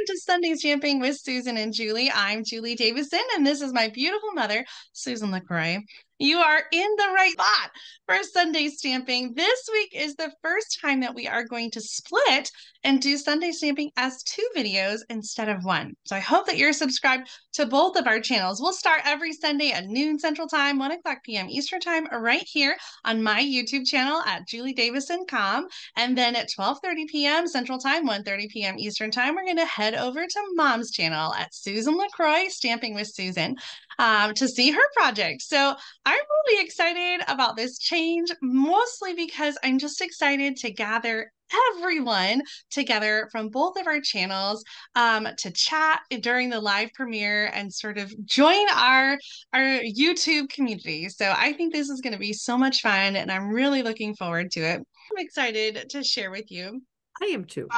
to Sunday Stamping with Susan and Julie. I'm Julie Davison, and this is my beautiful mother, Susan LaCroix. You are in the right spot for Sunday Stamping. This week is the first time that we are going to split and do Sunday Stamping as 2 videos instead of 1. So I hope that you're subscribed to both of our channels. We'll start every Sunday at noon Central Time, 1 o'clock p.m. Eastern Time, right here on my YouTube channel at juliedavison.com. And then at 12:30 p.m. Central Time, 1:30 p.m. Eastern Time, we're going to head over to Mom's channel at Susan LaCroix, Stamping with Susan, to see her project. So I'm really excited about this change, mostly because I'm just excited to gather everyone together from both of our channels to chat during the live premiere and sort of join our YouTube community. So I think this is going to be so much fun, and I'm really looking forward to it. I'm excited to share with you. I am too.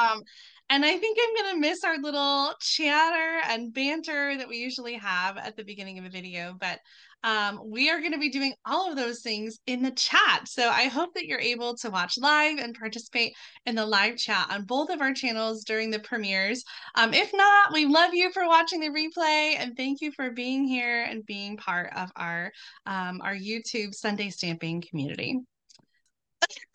And I think I'm going to miss our little chatter and banter that we usually have at the beginning of a video, but we are going to be doing all of those things in the chat. So I hope that you're able to watch live and participate in the live chat on both of our channels during the premieres. If not, we love you for watching the replay, and thank you for being here and being part of our YouTube Sunday Stamping community.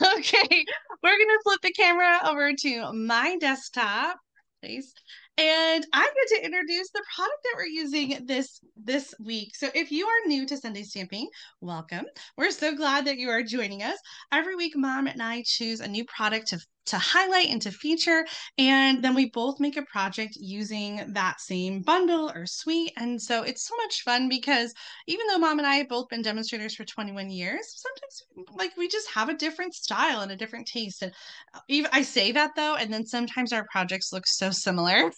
Okay, we're gonna flip the camera over to my desktop, please. And I get to introduce the product that we're using this week. So if you are new to Sunday Stamping, welcome. We're so glad that you are joining us. Every week, Mom and I choose a new product to highlight and to feature, and then we both make a project using that same bundle or suite. And so it's so much fun because even though Mom and I have both been demonstrators for 21 years, sometimes like we just have a different style and a different taste. And even I say that though, and then sometimes our projects look so similar.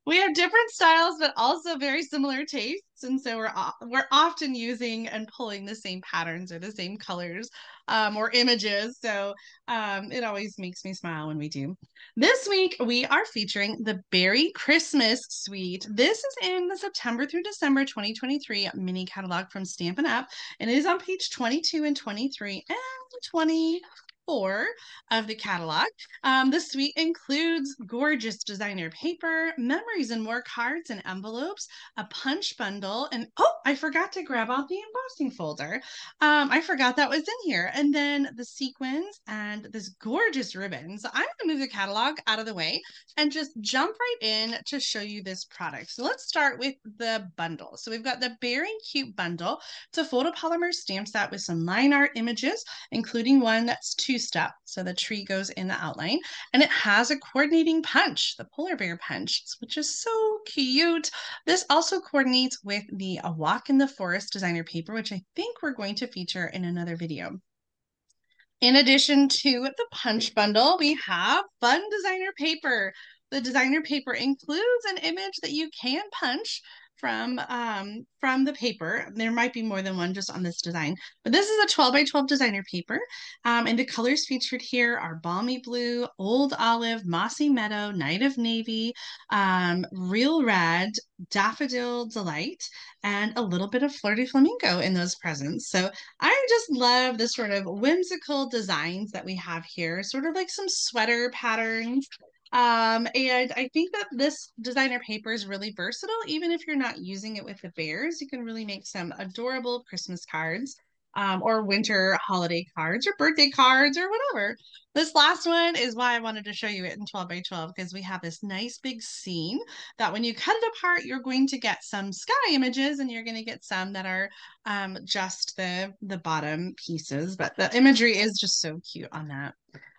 We have different styles, but also very similar tastes, and so we're often using and pulling the same patterns or the same colors or images. So it always makes me smile when we do. This week we are featuring the Beary Christmas Suite. This is in the September through December 2023 mini catalog from Stampin' Up, and it is on page 22 and 23 and 24 of the catalog. The suite includes gorgeous designer paper, memories and more cards and envelopes, a punch bundle, and oh, I forgot to grab out the embossing folder. I forgot that was in here. And then the sequins and this gorgeous ribbon. So I'm going to move the catalog out of the way and just jump right in to show you this product. So let's start with the bundle. So we've got the Beary Cute bundle. It's a photopolymer stamp set with some line art images, including one that's 2-step. So the tree goes in the outline, and it has a coordinating punch, the polar bear punch, which is so cute. This also coordinates with the A Walk in the Forest designer paper, which I think we're going to feature in another video. In addition to the punch bundle, we have fun designer paper. The designer paper includes an image that you can punch from the paper. There might be more than one just on this design, but this is a 12 by 12 designer paper. And the colors featured here are balmy blue, old olive, mossy meadow, night of navy, real red, daffodil delight, and a little bit of flirty flamingo in those presents. So I just love the sort of whimsical designs that we have here, sort of like some sweater patterns. And I think that this designer paper is really versatile. Even if you're not using it with the bears, you can really make some adorable Christmas cards, or winter holiday cards, or birthday cards, or whatever. This last one is why I wanted to show you it in 12 by 12, because we have this nice big scene that when you cut it apart, you're going to get some sky images, and you're going to get some that are just the bottom pieces. But the imagery is just so cute on that.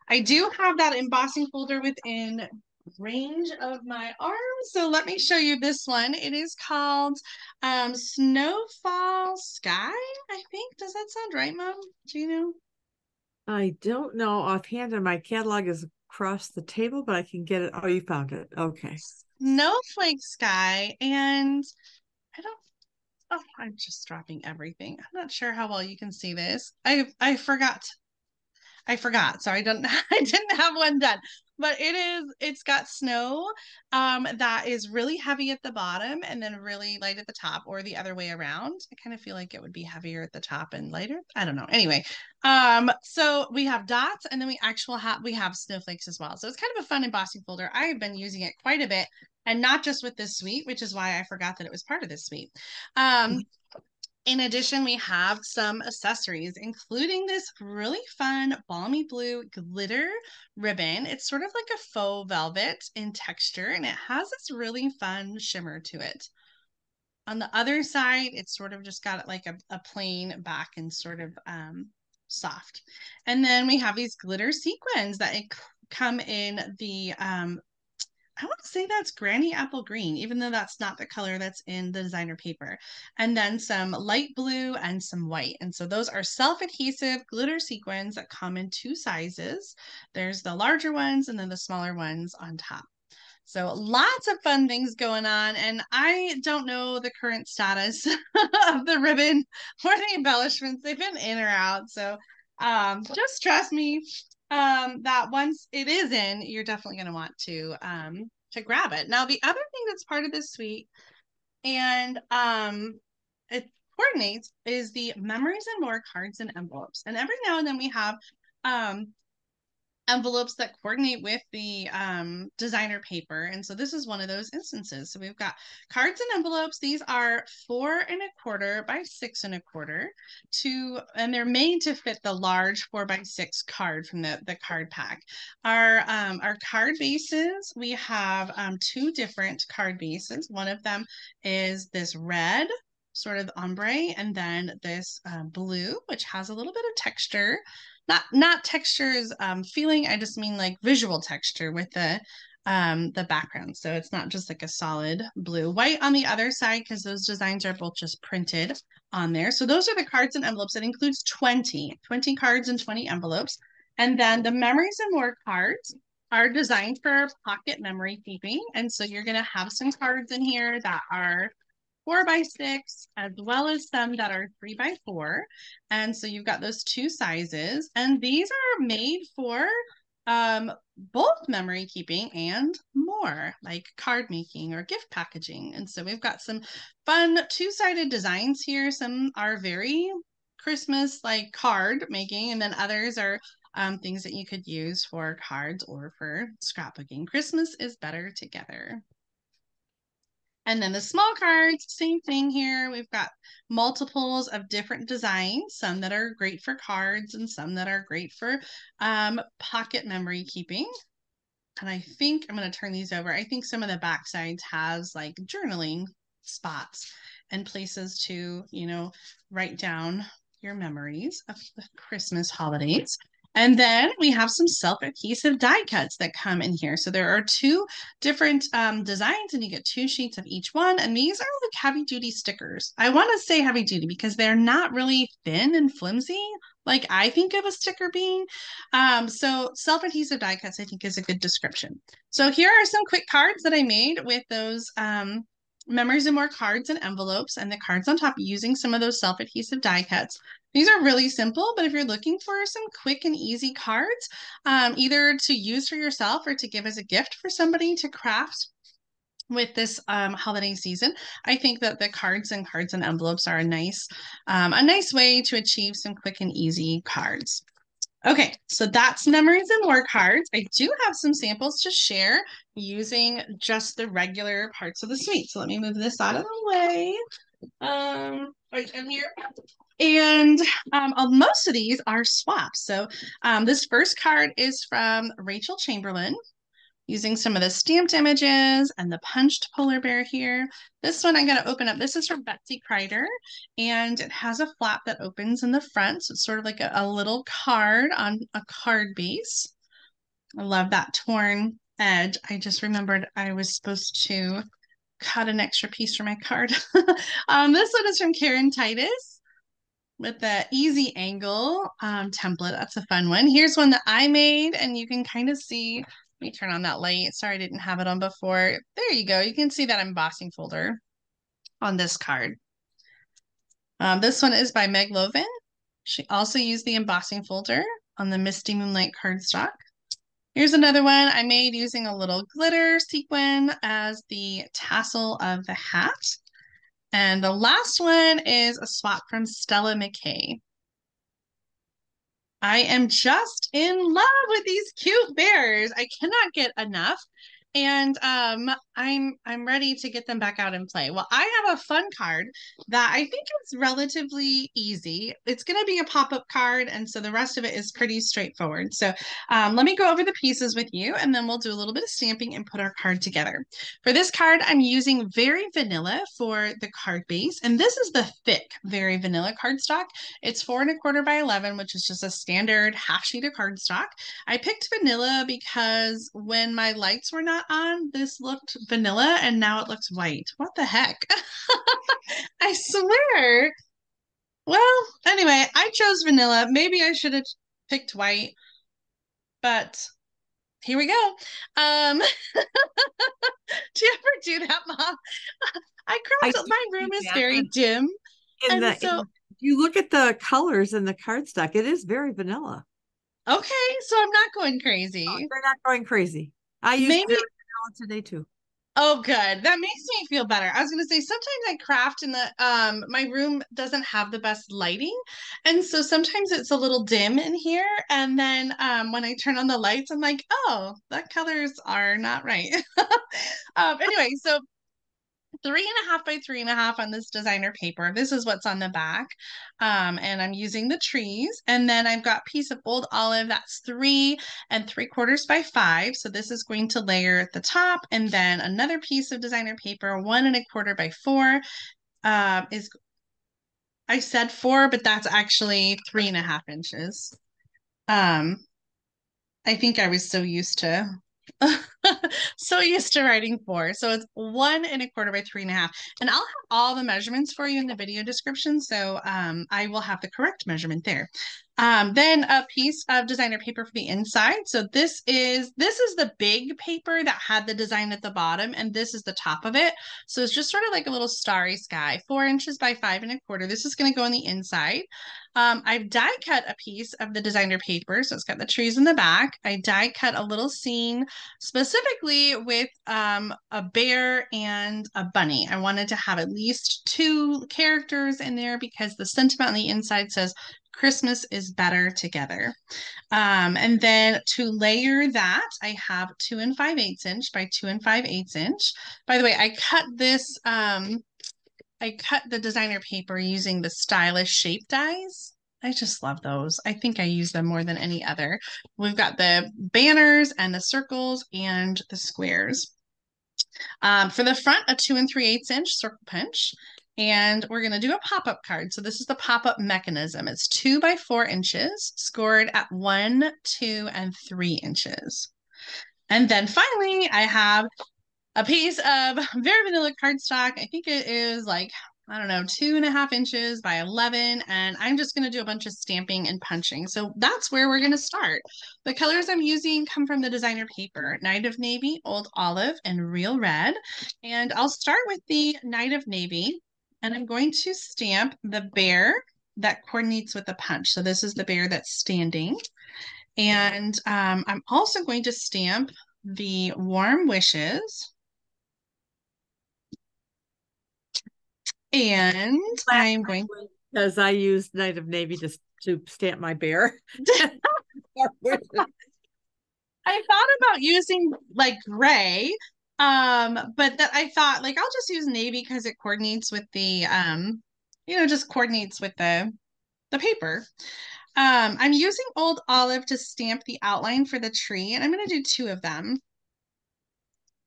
I do have that embossing folder within range of my arm, so let me show you this one. It is called Snowfall Sky, I think. Does that sound right, Mom? Do you know? I don't know offhand, and my catalog is across the table, but I can get it. Oh, you found it. Okay. Snowflake Sky, and I don't. Oh, I'm just dropping everything. I'm not sure how well you can see this. I forgot. So I didn't have one done. But it's got snow that is really heavy at the bottom and then really light at the top, or the other way around. I kind of feel like it would be heavier at the top and lighter. I don't know. Anyway, so we have dots, and then we have snowflakes as well. So it's kind of a fun embossing folder. I have been using it quite a bit, and not just with this suite, which is why I forgot that it was part of this suite. In addition, we have some accessories, including this really fun balmy blue glitter ribbon. It's sort of like a faux velvet in texture, and it has this really fun shimmer to it. On the other side, it's sort of just got like a plain back and sort of soft. And then we have these glitter sequins that come in the I want to say that's Granny Apple Green, even though that's not the color that's in the designer paper. And then some light blue and some white. And so those are self-adhesive glitter sequins that come in two sizes. There's the larger ones and then the smaller ones on top. So lots of fun things going on. And I don't know the current status of the ribbon or the embellishments. They've been in or out. So just trust me that once it is in, you're definitely going to want to grab it. Now, the other thing that's part of this suite, and it coordinates, is the Memories and More cards and envelopes. And every now and then we have envelopes that coordinate with the designer paper. And so this is one of those instances. So we've got cards and envelopes. These are 4¼ by 6¼ and they're made to fit the large 4x6 card from the card pack. Our card bases, we have two different card bases. One of them is this red sort of ombre, and then this blue, which has a little bit of texture. Not textures feeling, I just mean like visual texture with the background. So it's not just like a solid blue. White on the other side, because those designs are both just printed on there. So those are the cards and envelopes. It includes 20 cards and 20 envelopes. And then the Memories and More cards are designed for pocket memory keeping. And so you're going to have some cards in here that are 4x6, as well as some that are 3x4. And so you've got those two sizes. And these are made for both memory keeping and more, like card making or gift packaging. And so we've got some fun two-sided designs here. Some are very Christmas like card making, and then others are things that you could use for cards or for scrapbooking. Christmas is better together. And then the small cards, same thing here. We've got multiples of different designs, some that are great for cards and some that are great for pocket memory keeping. And I think I'm going to turn these over. I think some of the back sides has like journaling spots and places to, write down your memories of the Christmas holidays. And then we have some self-adhesive die cuts that come in here. So there are two different designs, and you get 2 sheets of each one. And these are like heavy-duty stickers. I want to say heavy-duty because they're not really thin and flimsy like I think of a sticker being. So self-adhesive die cuts, I think, is a good description. So here are some quick cards that I made with those Memories and More cards and envelopes, and the cards on top using some of those self-adhesive die cuts. These are really simple, but if you're looking for some quick and easy cards, either to use for yourself or to give as a gift for somebody to craft with this holiday season, I think that the cards and envelopes are a nice way to achieve some quick and easy cards. Okay, so that's Memories and More cards. I do have some samples to share using just the regular parts of the suite. So let me move this out of the way. Right in here. And most of these are swaps. So this first card is from Rachel Chamberlain, using some of the stamped images and the punched polar bear here. This one I'm going to open up. This is from Betsy Kreider, and it has a flap that opens in the front. So it's sort of like a little card on a card base. I love that torn edge. I just remembered I was supposed to cut an extra piece for my card. This one is from Karen Titus with the easy angle template. That's a fun one. Here's one that I made, and you can kind of see. Let me turn on that light. Sorry, I didn't have it on before. There you go. You can see that embossing folder on this card. This one is by Meg Lovin. She also used the embossing folder on the Misty Moonlight cardstock. Here's another one I made using a little glitter sequin as the tassel of the hat. And the last one is a swap from Stella McKay. I am just in love with these cute bears. I cannot get enough. And I'm ready to get them back out and play. Well, I have a fun card that I think is relatively easy. It's going to be a pop-up card, and so the rest of it is pretty straightforward. So let me go over the pieces with you, and then we'll do a little bit of stamping and put our card together. For this card, I'm using Very Vanilla for the card base, and this is the thick Very Vanilla cardstock. It's 4 1/4 by 11, which is just a standard half sheet of cardstock. I picked vanilla because when my lights were not on, this looked vanilla and now it looks white. What the heck? I swear. Well, anyway, I chose vanilla. Maybe I should have picked white, but here we go. Do you ever do that, Mom? I My do room is that. very dim. And so, If you look at the colors in the cardstock, it is very vanilla. okay, so I'm not going Oh, crazy. you're not going crazy. I used Maybe very vanilla today too. Oh, good. That makes me feel better. I was gonna say sometimes I craft in the my room doesn't have the best lighting, and so sometimes it's a little dim in here. And then when I turn on the lights, I'm like, oh, the colors are not right. Anyway, so 3 1/2 by 3 1/2 on this designer paper. This is what's on the back. And I'm using the trees. And then I've got a piece of old olive that's 3 3/4 by 5. So this is going to layer at the top. And then another piece of designer paper, 1 1/4 by 4, is I said 4, but that's actually 3 1/2 inches. Um, I think I was so used to so used to writing 4. So it's 1 1/4 by 3 1/2. And I'll have all the measurements for you in the video description. So I will have the correct measurement there. Then a piece of designer paper for the inside. So this is the big paper that had the design at the bottom, and this is the top of it. So it's just sort of like a little starry sky, 4 inches by 5 1/4. This is going to go on the inside. I've die cut a piece of the designer paper, so it's got the trees in the back. I die cut a little scene specifically with a bear and a bunny. I wanted to have at least 2 characters in there because the sentiment on the inside says Christmas is better together. And then to layer that, I have 2 5/8 inch by 2 5/8 inch. By the way, I cut the designer paper using the stylish shape dies. I just love those. I think I use them more than any other. We've got the banners and the circles and the squares. For the front, a 2 3/8 inch circle punch. And we're going to do a pop-up card. So this is the pop-up mechanism. It's 2 by 4 inches, scored at 1, 2, and 3 inches. And then finally, I have a piece of Very Vanilla cardstock. I think it is like, I don't know, 2 1/2 inches by 11. And I'm just going to do a bunch of stamping and punching. So that's where we're going to start. The colors I'm using come from the designer paper, Night of Navy, Old Olive, and Real Red. And I'll start with the Night of Navy. And I'm going to stamp the bear that coordinates with the punch. So this is the bear that's standing. And I'm also going to stamp the warm wishes. And I'm going because I used Night of Navy to stamp my bear. I thought about using like gray, but that I thought like I'll just use navy because it coordinates with the just coordinates with the paper. I'm using Old Olive to stamp the outline for the tree, and I'm going to do 2 of them.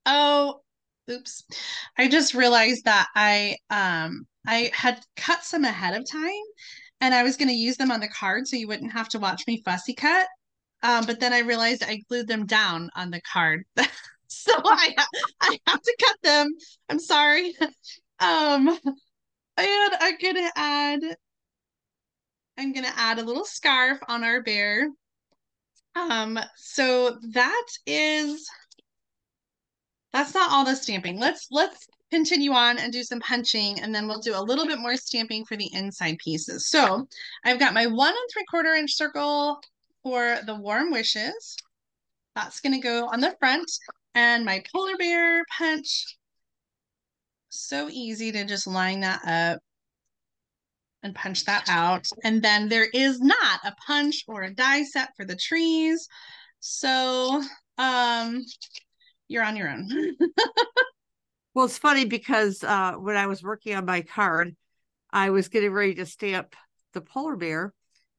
Oh, oops. I just realized that I had cut some ahead of time, and I was going to use them on the card so you wouldn't have to watch me fussy cut. But then I realized I glued them down on the card. So I have to cut them. I'm sorry. And I'm gonna add a little scarf on our bear. So that's not all the stamping. Let's continue on and do some punching, and then we'll do a little bit more stamping for the inside pieces. So I've got my 1 3/4 inch circle for the warm wishes. That's going to go on the front. And my polar bear punch. So easy to just line that up and punch that out. And then there is not a punch or a die set for the trees. So you're on your own. Well, it's funny because when I was working on my card, I was getting ready to stamp the polar bear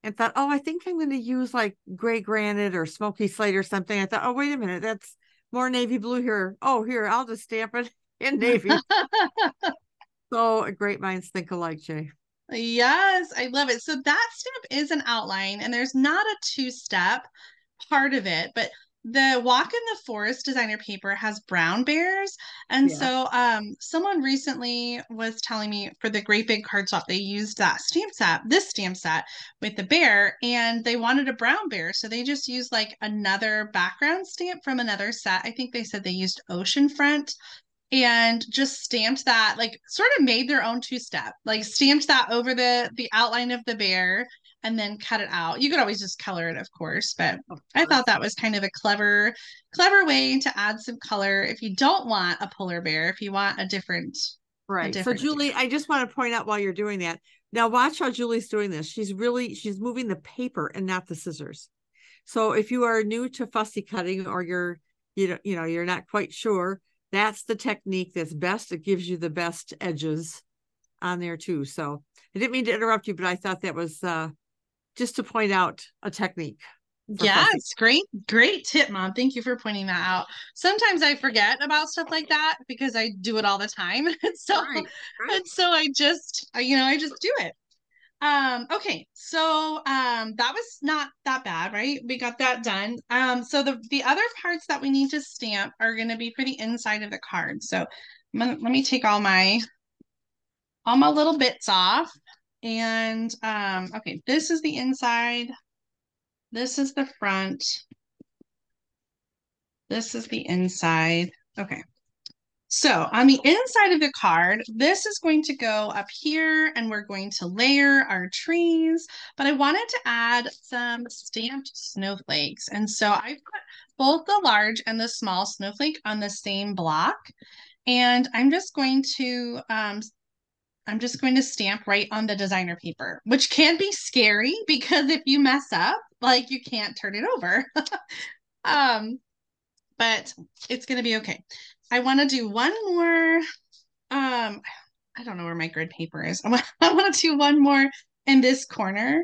and thought, oh, I think I'm going to use like gray granite or smoky slate or something. I thought, oh, wait a minute, that's more navy blue here. Oh, here, I'll just stamp it in navy. So great minds think alike, Jay. Yes, I love it. So that stamp is an outline, and there's not a two-step part of it, but the Walk in the Forest designer paper has brown bears. And Yeah. so someone recently was telling me for the Great Big Cardstock, they used that stamp set, this stamp set with the bear, and they wanted a brown bear. So they just used like another background stamp from another set. I think they said they used Oceanfront and just stamped that, like sort of made their own two-step, like stamped that over the outline of the bear and then cut it out. You could always just color it, of course, but Of I course. thought that was kind of a clever way to add some color if you don't want a polar bear, if you want a Right. So different Julie, I just want to point out while you're doing that. Now watch how Julie's doing this. She's moving the paper and not the scissors. So if you are new to fussy cutting or you're not quite sure, that's the technique that's best. It gives you the best edges on there too. So I didn't mean to interrupt you, but I thought that was just to point out a technique for fussy. Yes, great tip, Mom. Thank you for pointing that out. Sometimes I forget about stuff like that because I do it all the time. And so Right. Right. and so I just do it. Okay, so that was not that bad, right? We got that done. So the other parts that we need to stamp are going to be for the inside of the card. So let me take all my little bits off. And okay, this is the inside. This is the front. This is the inside. Okay. So on the inside of the card, this is going to go up here and we're going to layer our trees, but I wanted to add some stamped snowflakes. And so I put both the large and the small snowflake on the same block. And I'm just going to stamp right on the designer paper, which can be scary because if you mess up, like you can't turn it over. um, but it's going to be okay. I want to do one more. I don't know where my grid paper is. I want to do one more in this corner.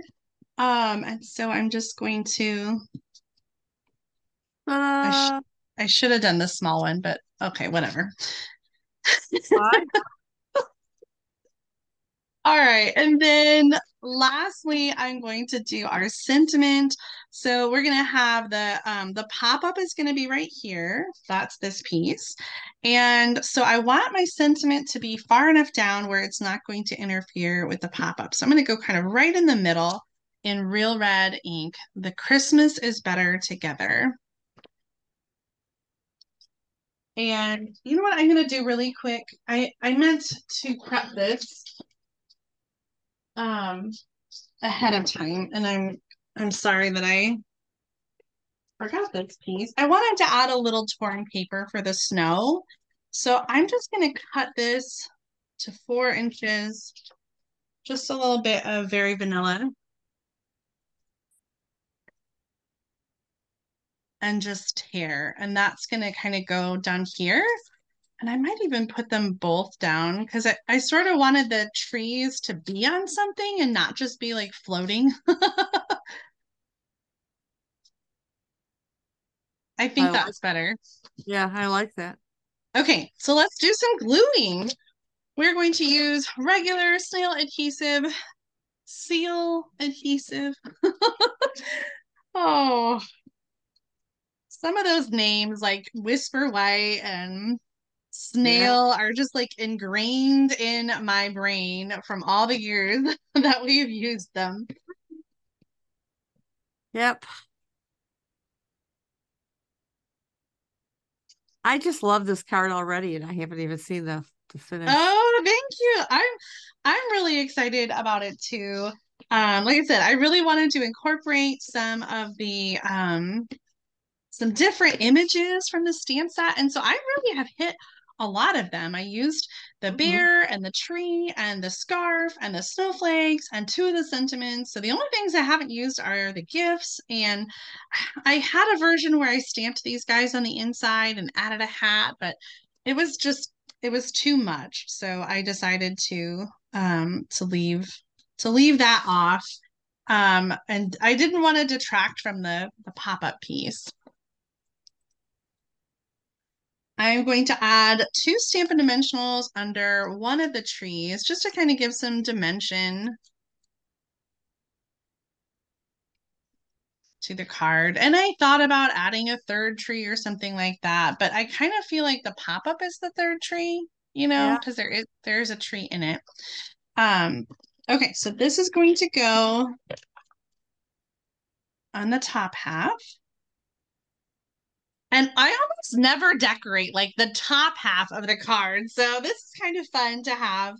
And so I'm just going to, I, sh Uh, I should have done the small one, but okay, whatever. Fine. All right. And then lastly, I'm going to do our sentiment. So we're going to have the pop-up is going to be right here. That's this piece. And so I want my sentiment to be far enough down where it's not going to interfere with the pop-up. So I'm going to go kind of right in the middle in real red ink. The Christmas is better together. And you know what I'm going to do really quick? I meant to prep this. Um, ahead of time, and I'm sorry that I forgot this piece. I wanted to add a little torn paper for the snow, so I'm just going to cut this to 4 inches, just a little bit of very vanilla, and just tear, and that's going to kind of go down here. And I might even put them both down because I sort of wanted the trees to be on something and not just be like floating. I think I like, that's better. yeah, I like that. Okay, so let's do some gluing. We're going to use regular snail adhesive, seal adhesive. Oh, some of those names like Whisper White and Yeah. Snail are just like ingrained in my brain from all the years that we've used them. Yep. I just love this card already, and I haven't even seen the finish. Oh, thank you. I'm really excited about it too. Like I said, I really wanted to incorporate some different images from the stamp set. And so I really have hit a lot of them. I used the Mhm. bear and the tree and the scarf and the snowflakes and two of the sentiments. So the only things I haven't used are the gifts. And I had a version where I stamped these guys on the inside and added a hat, but it was just it was too much. So I decided to leave that off. And I didn't want to detract from the pop-up piece. I'm going to add two Stampin' Dimensionals under one of the trees just to kind of give some dimension to the card. And I thought about adding a third tree or something like that, but I kind of feel like the pop-up is the third tree, Yeah. because there's a tree in it. Um, okay, so this is going to go on the top half. And I almost never decorate like the top half of the card. So this is kind of fun to have,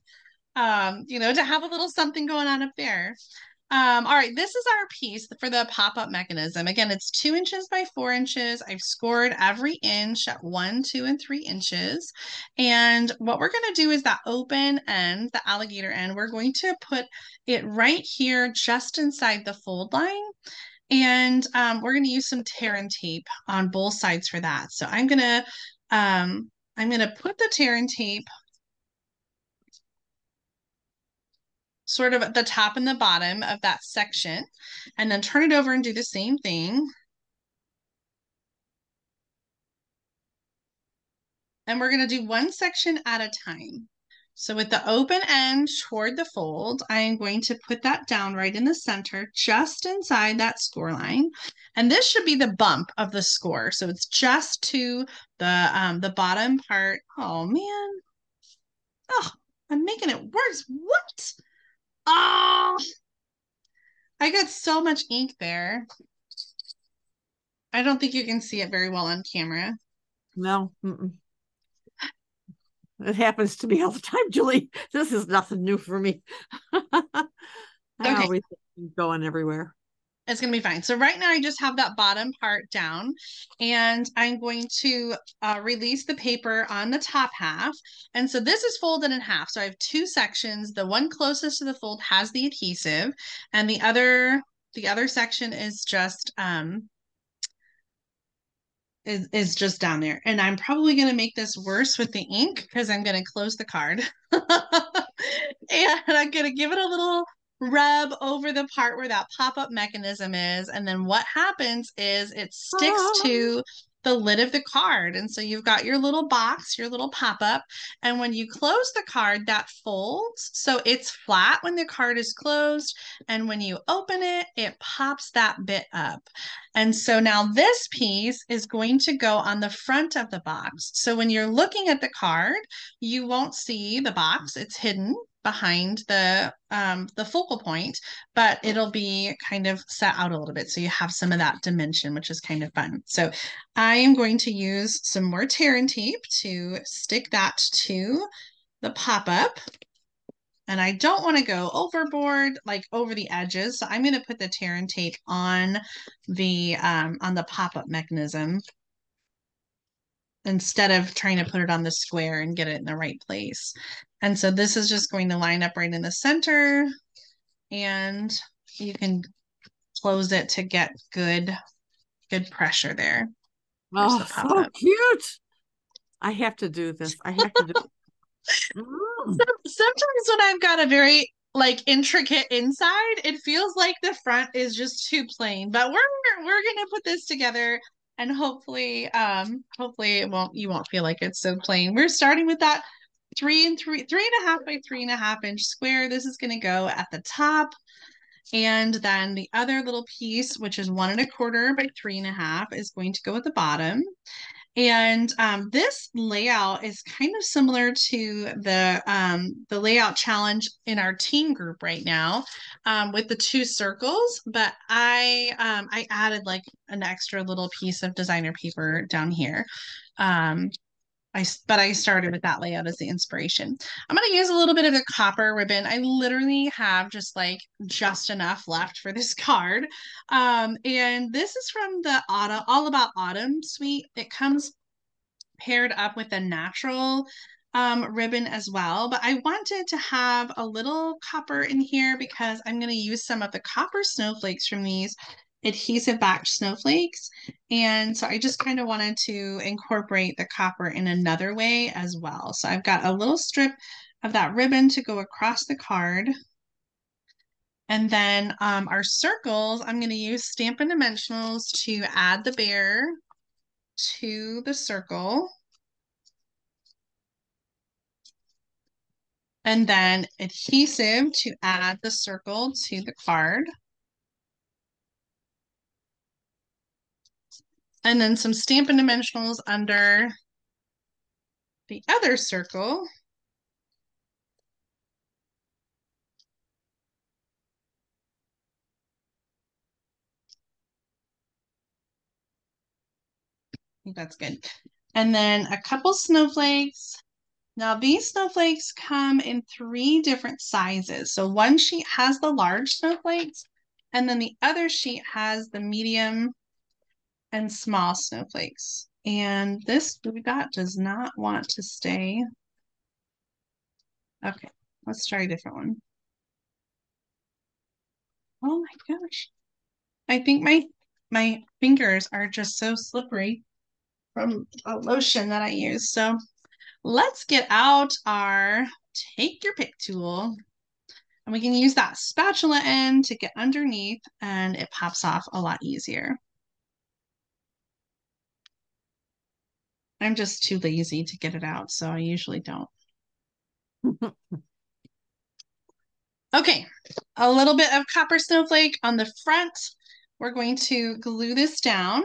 to have a little something going on up there. All right, this is our piece for the pop-up mechanism. Again, it's 2 inches by 4 inches. I've scored every inch at 1, 2, and 3 inches. And what we're going to do is that open end, the alligator end, we're going to put it right here just inside the fold line. And we're going to use some tear and tape on both sides for that. So I'm gonna put the tear and tape sort of at the top and the bottom of that section, and then turn it over and do the same thing. And we're going to do one section at a time. So with the open end toward the fold, I am going to put that down right in the center, just inside that score line. And this should be the bump of the score. So it's just to the bottom part. Oh man. Oh, I'm making it worse. What? Oh, I got so much ink there. I don't think you can see it very well on camera. No. Mm-mm. It happens to me all the time, Julie. This is nothing new for me. I Okay, always going everywhere. it's going to be fine. So right now I just have that bottom part down, and I'm going to release the paper on the top half. And so this is folded in half. So I have two sections. The one closest to the fold has the adhesive, and the other section is just down there. And I'm probably going to make this worse with the ink because I'm going to close the card. And I'm going to give it a little rub over the part where that pop-up mechanism is. And then what happens is it sticks to the lid of the card. And so you've got your little box, your little pop-up. And when you close the card, that folds. So it's flat when the card is closed. And when you open it, it pops that bit up. And so now this piece is going to go on the front of the box. So when you're looking at the card, you won't see the box. It's hidden behind the focal point, but it'll be kind of set out a little bit. So you have some of that dimension, which is kind of fun. So I am going to use some more tear and tape to stick that to the pop-up. And I don't want to go overboard, like over the edges. So I'm going to put the tear and tape on the pop-up mechanism instead of trying to put it on the square and get it in the right place. And so this is just going to line up right in the center, and you can close it to get good pressure there. There's Oh, the so pop-up. cute. I have to do this. I have to do it. Sometimes when I've got a very like intricate inside, it feels like the front is just too plain. But we're gonna put this together, and hopefully you won't feel like it's so plain. We're starting with that 3.5 by 3.5 inch square. This is gonna go at the top. And then the other little piece, which is 1.25 by 3.5, is going to go at the bottom. And this layout is kind of similar to the layout challenge in our teen group right now, with the two circles. But I added like an extra little piece of designer paper down here. but I started with that layout as the inspiration. I'm going to use a little bit of the copper ribbon. I literally have just enough left for this card. And this is from the All About Autumn suite. It comes paired up with a natural ribbon as well, but I wanted to have a little copper in here because I'm going to use some of the copper snowflakes from these adhesive backed snowflakes. And so I just kind of wanted to incorporate the copper in another way as well. So I've got a little strip of that ribbon to go across the card. And then our circles, I'm going to use Stampin' Dimensionals to add the bear to the circle. And then adhesive to add the circle to the card. And then some Stampin' Dimensionals under the other circle. I think that's good. And then a couple snowflakes. Now these snowflakes come in 3 different sizes. So one sheet has the large snowflakes, and then the other sheet has the medium and small snowflakes. And this we got does not want to stay. Okay, let's try a different one. Oh my gosh. I think my fingers are just so slippery from a lotion that I use. So let's get out our take your pick tool, and we can use that spatula end to get underneath, and it pops off a lot easier. I'm just too lazy to get it out, so I usually don't. Okay, a little bit of copper snowflake on the front. We're going to glue this down.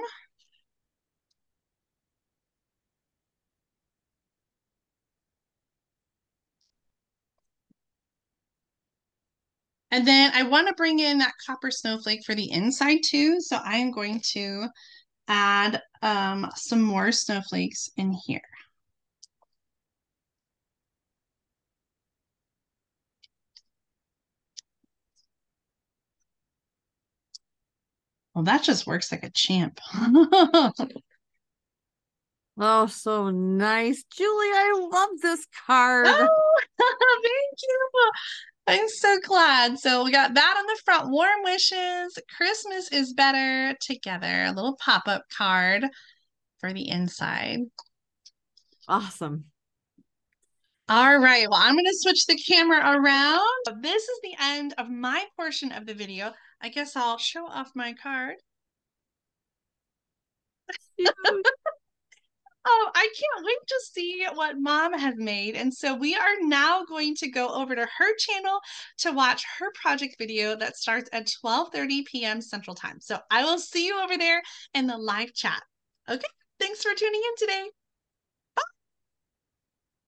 And then I want to bring in that copper snowflake for the inside too. So I'm going to add some more snowflakes in here. Well, that just works like a champ. Oh, so nice. Julie, I love this card. Oh, thank you. I'm so glad. So we got that on the front. Warm wishes. Christmas is better together. A little pop-up card for the inside. Awesome. All right. Well, I'm going to switch the camera around. This is the end of my portion of the video. I guess I'll show off my card. Oh, I can't wait to see what Mom has made. And so we are now going to go over to her channel to watch her project video that starts at 12:30 p.m. Central Time. So I will see you over there in the live chat. Okay, thanks for tuning in today.